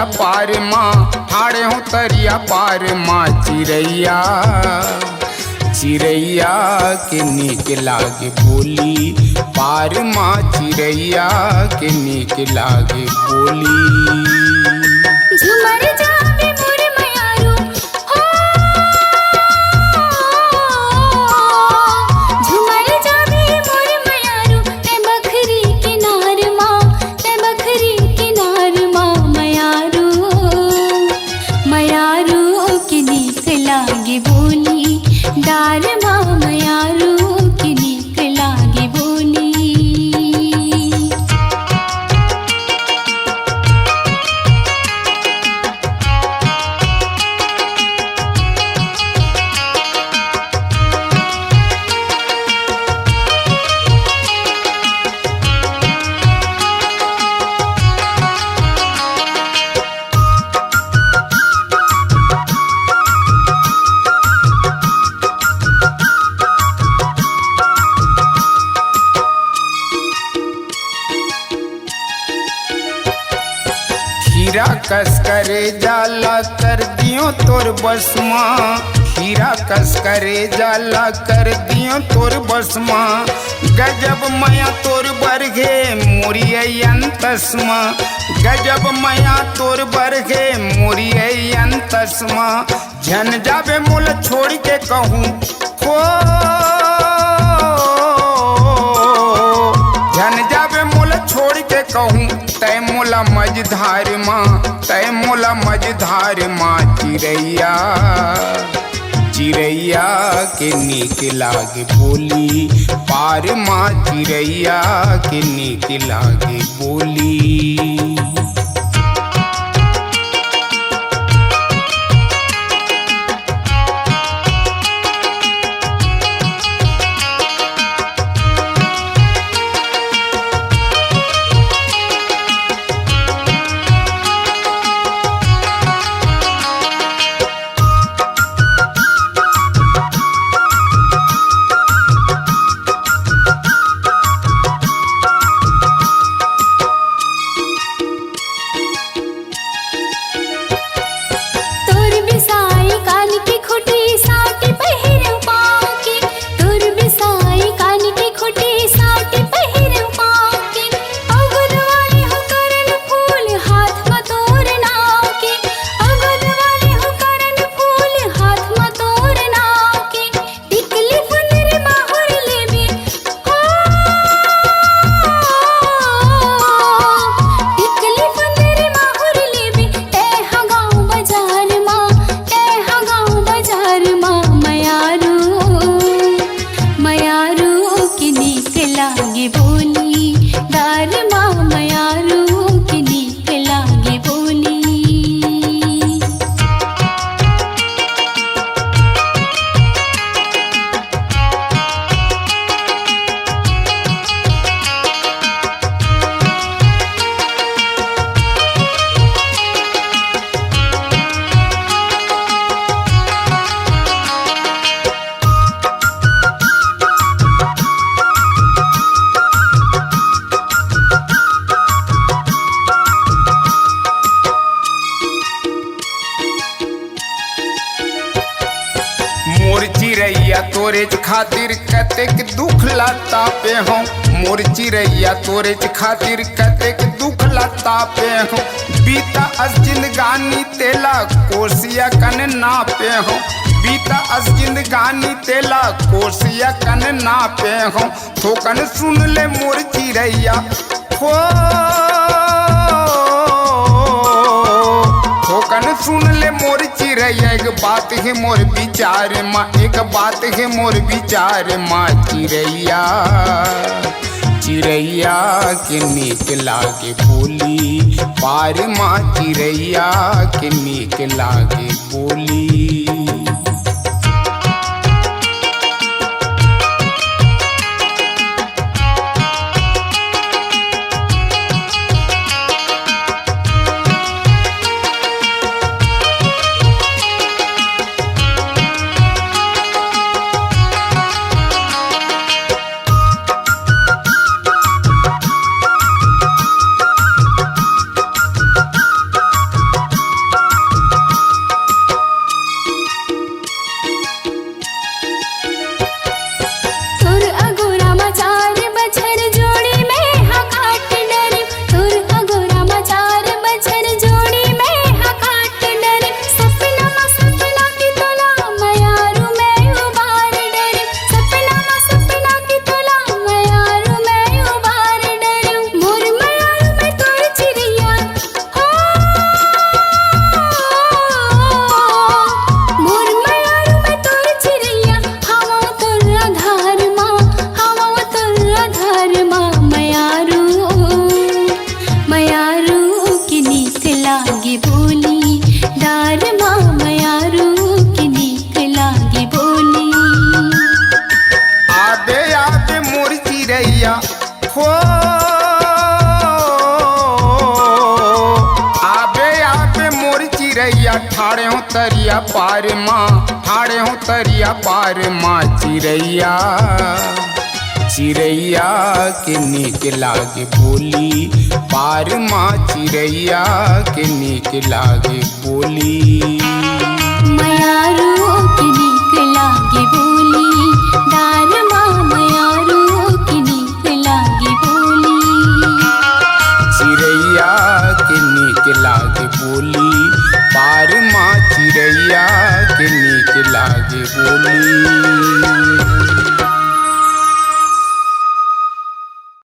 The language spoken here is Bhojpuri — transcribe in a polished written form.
तरिया पार माँ, ठाड़े हो तरिया पार माँ। चिड़ैया चिड़ैया के नीक लागे बोली पार माँ, चिड़ैया के नीक लागे बोली। झुमर जावे मोर मयारू हो, झुमर जावे मोर मयारू। ते बखरी किनार माँ, ते बखरी किनार माँ। मयारू मयारू के नीक लागे बोली डार माँ, मयारू के नीक लागे बोली। खीरा कस करे जाला कर दियो तोर बस माँ, खीरा कस करे जाला कर दियो तोर बस माँ। गजब मया तोर बरघे मोरियंतस माँ, गजब मया तोर बरघे मोरियंतस माँ। झन जाबे मोल छोड़ के कहूँ हो, झन जाबे मोल छोड़ के कहूँ तय मोला मझधार माँ, तय मोला मझधार माँ। चिड़ैया चिड़ैया के नीक लागे बोली पार माँ, चिड़ैया के नीक लागे बोली। मोर चिड़ैया तोरे खातिर कतेक दुख लाता पे हो, मोर चिड़ैया तोरे खातिर कतेक दुख लाता पे हो। बीता अस जिंदगानी तेला कोसिया कन ना पे हो, बीता अस जिंदगानी तेला कोसिया कन ना पे हो। थोकन सुन ले मोर चिड़ैया हो, थोकन सुन ले मोर चिड़ैया। एक बात है मोर विचार माँ, एक बात है मोर विचार माँ। चिड़ैया चिड़ैया के नीक लागे बोली पार माँ, चिड़ैया के नीक लागे बोली। तरिया पार माँ, ठाड़े हो तरिया पार माँ। चिड़ैया चिड़ैया के नीक लागे बोली पार माँ, चिड़ैया के नीक लागे बोली। मयारू के नीक लागे बोली डार माँ, मयारू के नीक लागे बोली। चिड़ैया के नीक लागे बोली पार माँ, चिड़ैया के नीक लागे बोली।